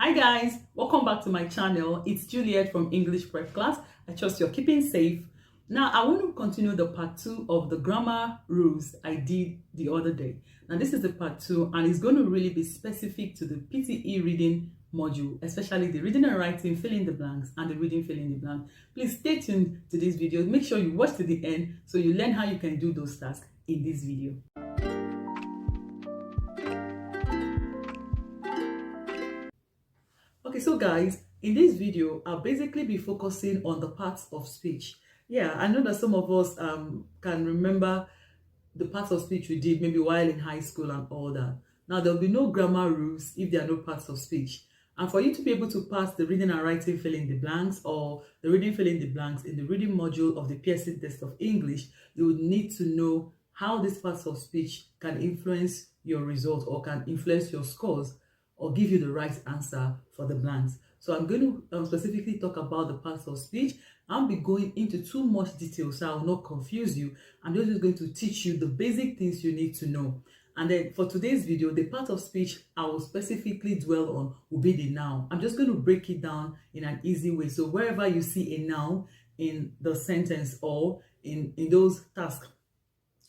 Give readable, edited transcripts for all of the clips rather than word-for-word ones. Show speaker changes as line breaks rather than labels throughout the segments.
Hi guys, welcome back to my channel. It's Juliet from English Prep Class. I trust you're keeping safe. Now I want to continue the part 2 of the grammar rules I did the other day. Now this is the part 2 and it's going to really be specific to the PTE reading module, especially the reading and writing fill in the blanks and the reading fill in the blanks. Please stay tuned to this video. Make sure you watch to the end so you learn how you can do those tasks in this video. Okay, so guys, in this video, I'll basically be focusing on the parts of speech. Yeah, I know that some of us can remember the parts of speech we did maybe while in high school and all that. Now, there'll be no grammar rules if there are no parts of speech. And for you to be able to pass the reading and writing fill in the blanks or the reading fill in the blanks in the reading module of the Pearson Test of English, you would need to know how these parts of speech can influence your results or can influence your scores or give you the right answer for the blanks. So I'm going to specifically talk about the parts of speech. I'll be going into too much detail, so I will not confuse you. I'm just going to teach you the basic things you need to know. And then for today's video, the part of speech I will specifically dwell on will be the noun. I'm just going to break it down in an easy way. So wherever you see a noun in the sentence or in those tasks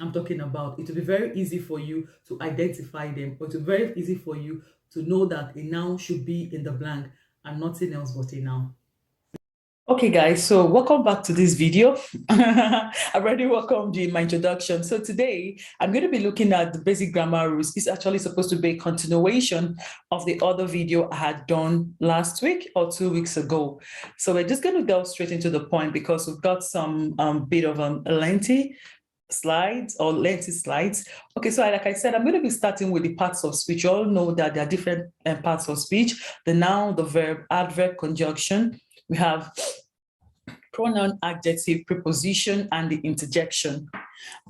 I'm talking about, it will be very easy for you to identify them, or it will be very easy for you to know that a noun should be in the blank and nothing else but a noun. Okay guys, so welcome back to this video. I already welcomed you in my introduction. So today I'm going to be looking at the basic grammar rules. It's actually supposed to be a continuation of the other video I had done last week or 2 weeks ago. So we're just going to delve straight into the point because we've got some bit of lengthy slides. Okay, so like I said, I'm going to be starting with the parts of speech. You all know that there are different parts of speech: the noun, the verb, adverb, conjunction. We have pronoun, adjective, preposition, and the interjection.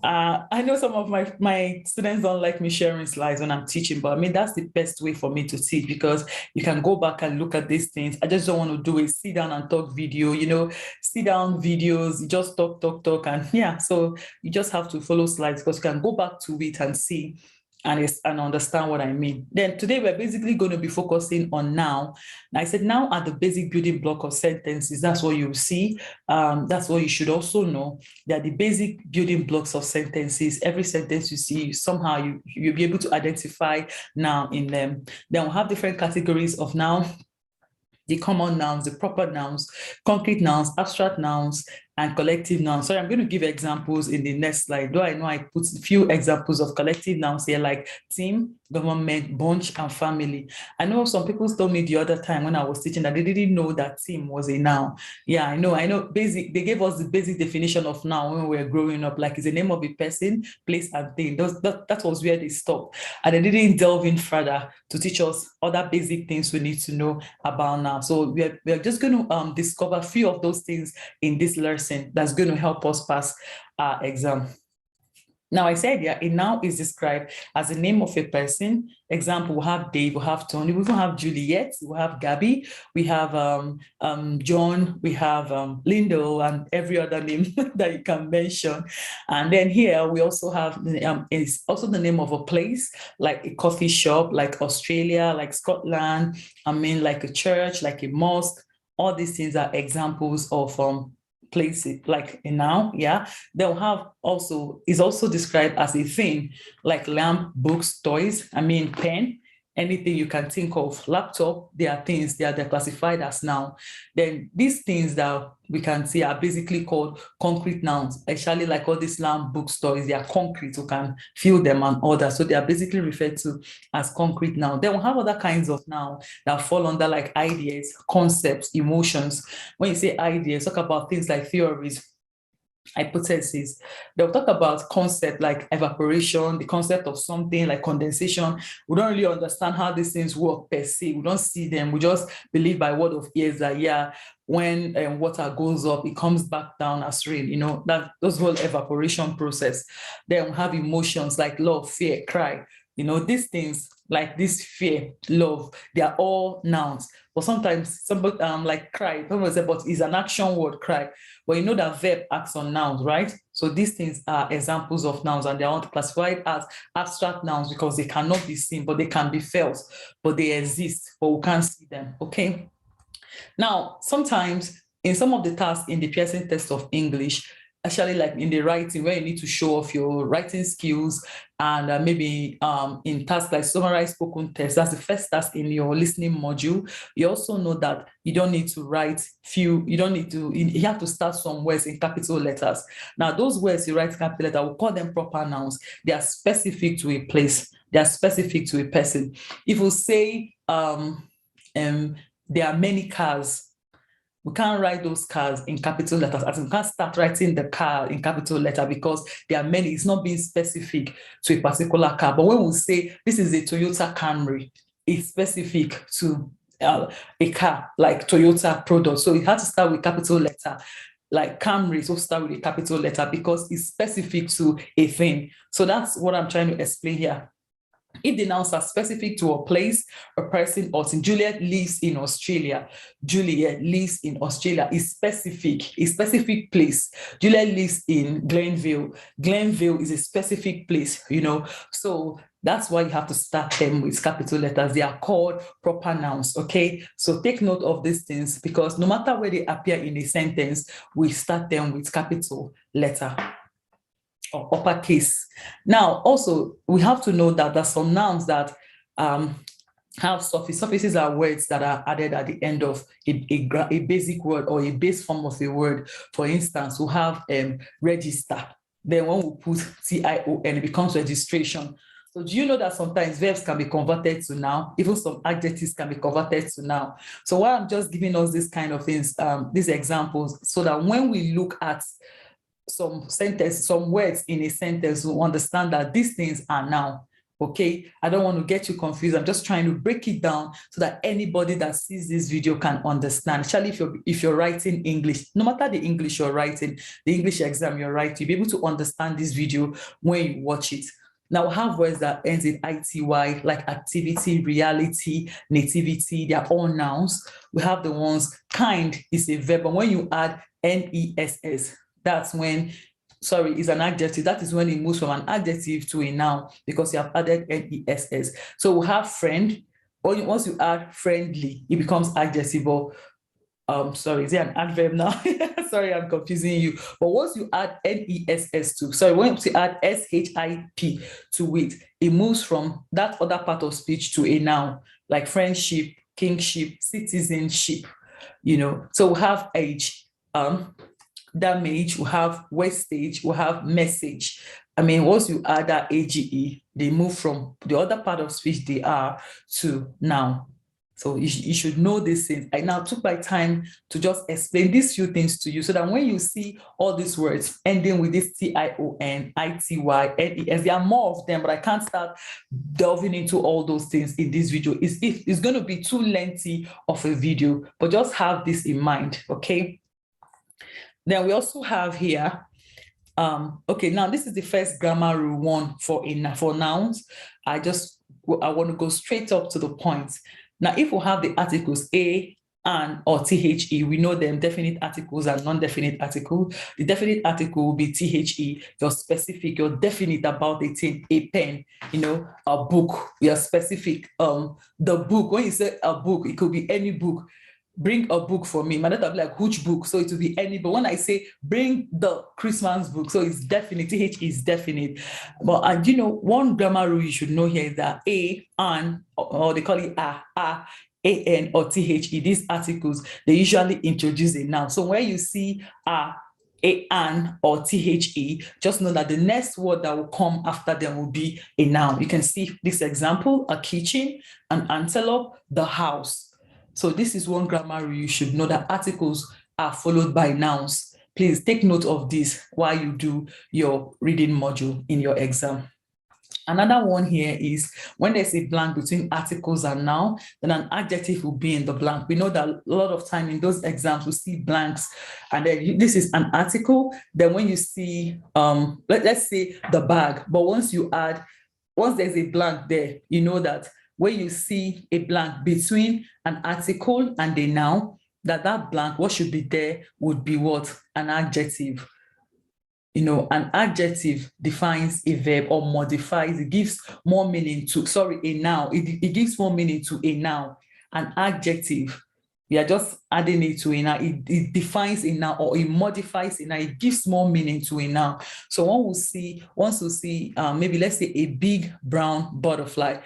I know some of my students don't like me sharing slides when I'm teaching, but I mean, that's the best way for me to teach because you can go back and look at these things. I just don't want to do a sit down and talk video, sit down videos, you just talk, and yeah, so you just have to follow slides because you can go back to it and see and understand what I mean. Then today we're basically going to be focusing on noun. Now I said noun are the basic building block of sentences. That's what you'll see. That's what you should also know. They're the basic building blocks of sentences. Every sentence you see, somehow you'll be able to identify noun in them. Then we'll have different categories of noun: the common nouns, the proper nouns, concrete nouns, abstract nouns, and collective nouns. So I'm going to give examples in the next slide. Though I know I put a few examples of collective nouns here, like team, government, bunch, and family. I know some people told me the other time when I was teaching that they didn't know that team was a noun. Yeah, I know. Basic. They gave us the basic definition of noun when we were growing up, like it's the name of a person, place, and thing. That was where they stopped, and they didn't delve in further to teach us other basic things we need to know about noun. So we're just going to discover a few of those things in this lesson that's going to help us pass our exam. Now, I said, yeah, a noun is described as the name of a person. Example, we have Dave, we have Tony, we even have Juliet, we have Gabby, we have John, we have Lindo, and every other name that you can mention. And then here we also have is also the name of a place, like a coffee shop, like Australia, like Scotland. I mean, like a church, like a mosque. All these things are examples of places, like a noun. Yeah, they'll have is also described as a thing, like lamp, books, toys, pen, anything you can think of, laptop. They are things, they're classified as noun. Then these things that we can see are basically called concrete nouns, actually, like all these lamp, books, toys, they are concrete, you can feel them and all that, so they are basically referred to as concrete noun. Then we'll have other kinds of noun that fall under like ideas, concepts, emotions. When you say ideas, talk about things like theories, hypothesis. They'll talk about concept like evaporation, the concept of something like condensation. We don't really understand how these things work per se. We don't see them. We just believe by word of ears that, yeah, when water goes up, it comes back down as rain, those whole evaporation process. Then we have emotions like love, fear, cry. These things, like this fear, love, they are all nouns. But sometimes somebody like cry, someone say, but it's an action word, cry. But you know that verb acts on nouns, right? So these things are examples of nouns, and they are not classified as abstract nouns because they cannot be seen, but they can be felt, but they exist, but we can't see them. Okay. Now, sometimes in some of the tasks in the Pearson Test of English, actually like in the writing where you need to show off your writing skills, and maybe in tasks like summarize spoken text, that's the first task in your listening module. You also know that you don't need to write you have to start some words in capital letters. Now, those words you write capital letter, we'll call them proper nouns. They are specific to a place, they are specific to a person. If we say there are many cars, we can't write those cars in capital letters, as we can't start writing the car in capital letter because there are many. It's not being specific to a particular car. But when we say this is a Toyota Camry, it's specific to a car like Toyota product. So it has to start with capital letter. Like Camry, so start with a capital letter because it's specific to a thing. So that's what I'm trying to explain here. If the nouns are specific to a place, a person, or thing, Juliet lives in Australia. Juliet lives in Australia is specific, a specific place. Juliet lives in Glenville. Glenville is a specific place, you know. So that's why you have to start them with capital letters. They are called proper nouns, okay? So take note of these things because no matter where they appear in a sentence, we start them with capital letter or uppercase. Now, also, we have to know that there's some nouns that have suffix. Suffixes are words that are added at the end of a basic word or a base form of a word. For instance, we have register. Then when we put TION, it becomes registration. So do you know that sometimes verbs can be converted to noun? Even some adjectives can be converted to noun. So why I'm just giving us this kind of things, these examples, so that when we look at some sentence, some words in a sentence, we understand that these things are noun. Okay, I don't want to get you confused. I'm just trying to break it down so that anybody that sees this video can understand. Especially if you're writing English, no matter the English you're writing, the English exam you're writing, you'll be able to understand this video when you watch it. Now we have words that ends in ity, like activity, reality, nativity. They are all nouns. We have the ones kind is a verb, and when you add ness, that's when, sorry, is an adjective. That is when it moves from an adjective to a noun because you have added ness. So we have friend. Once you add friendly, it becomes adjective. Sorry, is it an adverb now? Sorry, I'm confusing you. But once you add ness to, sorry, once you add ship to it, it moves from that other part of speech to a noun, like friendship, kingship, citizenship, you know. So we have age, damage, we have wastage, we have message. I mean, once you add that age, they move from the other part of speech they are to noun. So you should know these things. I now took my time to just explain these few things to you so that when you see all these words ending with this TION, ITY, NES, there are more of them, but I can't start delving into all those things in this video. It's going to be too lengthy of a video, but just have this in mind, okay? Then we also have here, okay, now this is the first grammar rule one for nouns. I want to go straight up to the point. Now, if we have the articles a, an, or the, we know them definite articles and non-definite articles. The definite article will be the, you're specific, you're definite about a thing, a pen, you know, a book, you're specific. The book, when you say a book, it could be any book. Bring a book for me. My daughter will be like, which book? So it will be any, but when I say bring the Christmas book, so it's definite, TH is definite. But, and you know, one grammar rule you should know here is that a, an, or they call it an, or the, these articles, they usually introduce a noun. So when you see an, or the, just know that the next word that will come after them will be a noun. You can see this example, a kitchen, an antelope, the house. So this is one grammar rule you should know, that articles are followed by nouns. Please take note of this while you do your reading module in your exam. Another one here is when there's a blank between articles and noun, then an adjective will be in the blank. We know that a lot of time in those exams we see blanks, and then this is an article. Then when you see, let's say the bag, but once there's a blank there, you know that when you see a blank between an article and a noun, that blank, what should be there would be what? An adjective. An adjective defines a verb or modifies, it gives more meaning to, a noun. It gives more meaning to a noun. An adjective, we are just adding it to a noun. It defines a noun or it modifies a noun. It gives more meaning to a noun. So once we see, maybe let's say a big brown butterfly,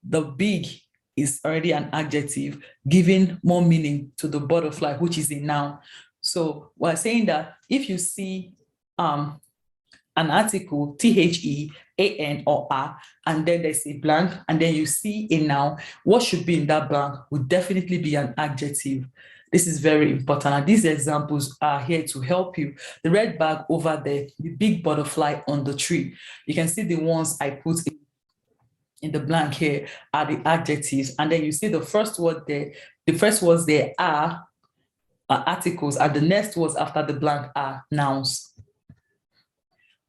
the big is already an adjective, giving more meaning to the butterfly, which is a noun. So we're saying that if you see an article, THEAN or A, and then there's a blank, and then you see a noun, what should be in that blank would definitely be an adjective. This is very important, and these examples are here to help you. The red bag over there, the big butterfly on the tree. You can see the ones I put in the blank here are the adjectives, and then you see the first word there. The first words there are articles, and the next words after the blank are nouns.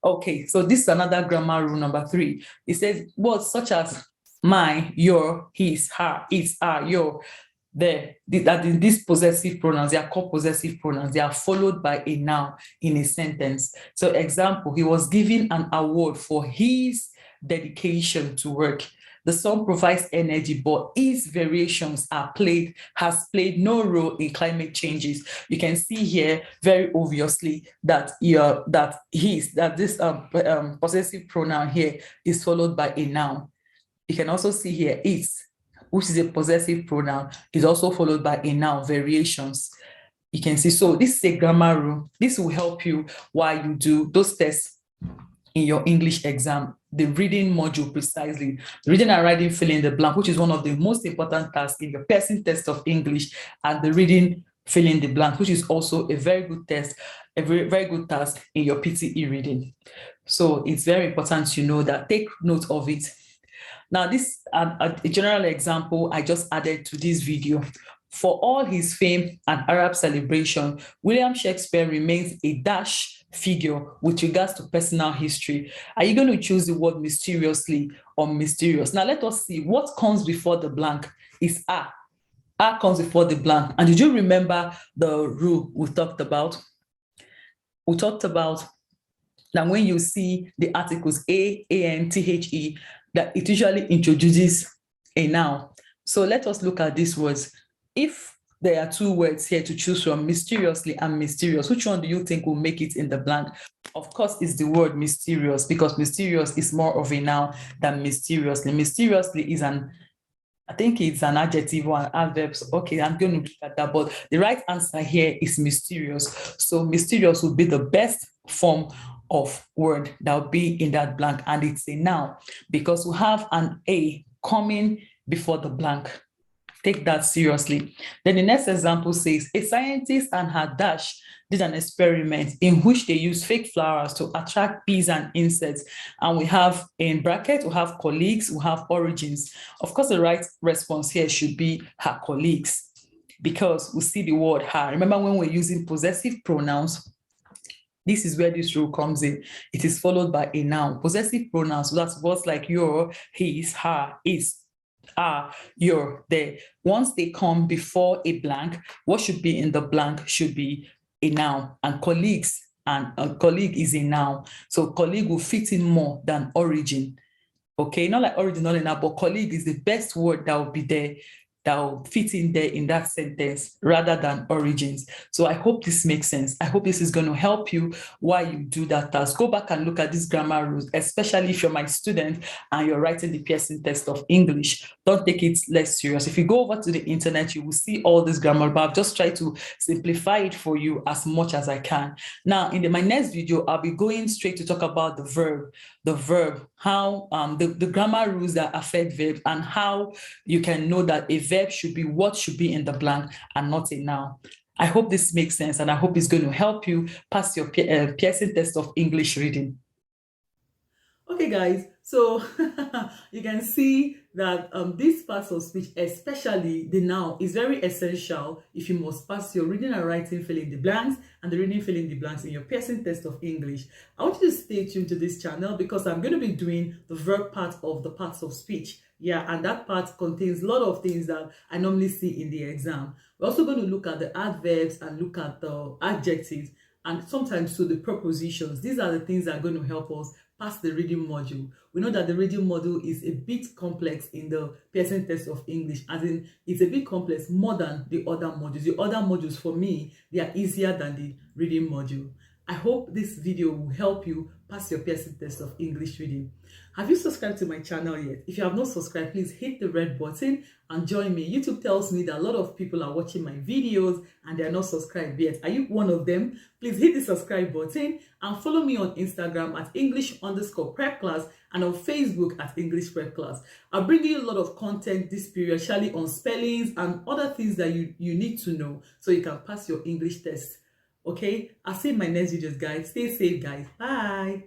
Okay, so this is another grammar rule number 3. It says words such as my, your, his, her, its, our, your, that in these possessive pronouns, they are called possessive pronouns. They are followed by a noun in a sentence. So example, he was given an award for his dedication to work. The sun provides energy, but its variations has played no role in climate changes. You can see here very obviously that this possessive pronoun here is followed by a noun. You can also see here its, which is a possessive pronoun, is also followed by a noun, variations. You can see, so this is a grammar rule. This will help you while you do those tests in your English exam, the reading module precisely, reading and writing fill in the blank, which is one of the most important tasks in your Pearson Test of English, and the reading fill in the blank, which is also a very good test, a very, very good task in your PTE reading. So it's very important to know that. Take note of it. Now, this a general example I just added to this video. For all his fame and Arab celebration, William Shakespeare remains a dash figure with regards to personal history. Are you going to choose the word mysteriously or mysterious? Now, let us see what comes before the blank is A. A comes before the blank. And did you remember the rule we talked about? We talked about that when you see the articles A, AN, THE, that it usually introduces a noun. So let us look at these words. If there are 2 words here to choose from, mysteriously and mysterious, which one do you think will make it in the blank? Of course, it's the word mysterious, because mysterious is more of a noun than mysteriously. Mysteriously is I think it's an adjective or an adverb. Okay, I'm going to look at that, but the right answer here is mysterious. So mysterious would be the best form of word that will be in that blank, and it's a noun because we have an A coming before the blank. Take that seriously. Then the next example says, a scientist and her dash did an experiment in which they used fake flowers to attract bees and insects. And we have in bracket, we have colleagues, we have origins. Of course, the right response here should be her colleagues, because we see the word her. Remember when we're using possessive pronouns, this is where this rule comes in. It is followed by a noun. Possessive pronouns, that's words like your, his, her, its, are, your, there. Once they come before a blank, what should be in the blank should be a noun. And colleagues, and a colleague is a noun. So colleague will fit in more than origin. Okay, not like original enough, but colleague is the best word that will be there, that will fit in there in that sentence rather than origins. So I hope this makes sense. I hope this is going to help you while you do that task. Go back and look at these grammar rules, especially if you're my student and you're writing the Pearson Test of English. Don't take it less serious. If you go over to the internet, you will see all this grammar, but I've just tried to simplify it for you as much as I can. Now, in my next video, I'll be going straight to talk about the verb, how the grammar rules that affect verbs, and how you can know that a verb should be what should be in the blank and not a noun. I hope this makes sense, and I hope it's going to help you pass your Pearson Test of English reading. Okay, guys, so you can see that these parts of speech, especially the noun, is very essential if you must pass your reading and writing fill in the blanks and the reading fill in the blanks in your Pearson Test of English. I want you to stay tuned to this channel because I'm going to be doing the verb part of the parts of speech. Yeah, and that part contains a lot of things that I normally see in the exam. We're also going to look at the adverbs and look at the adjectives and sometimes so the prepositions. These are the things that are going to help us pass the reading module. We know that the reading module is a bit complex in the Pearson Test of English, as in it's a bit complex more than the other modules. The other modules for me, they are easier than the reading module. I hope this video will help you pass your Pearson Test of English reading. Have you subscribed to my channel yet? If you have not subscribed, please hit the red button and join me. YouTube tells me that a lot of people are watching my videos and they are not subscribed yet. Are you one of them? Please hit the subscribe button and follow me on Instagram at English_prep class and on Facebook at English Prep Class. I'll bring you a lot of content this period, especially on spellings and other things that you need to know so you can pass your English test. Okay, I'll see you in my next videos, guys. Stay safe, guys. Bye.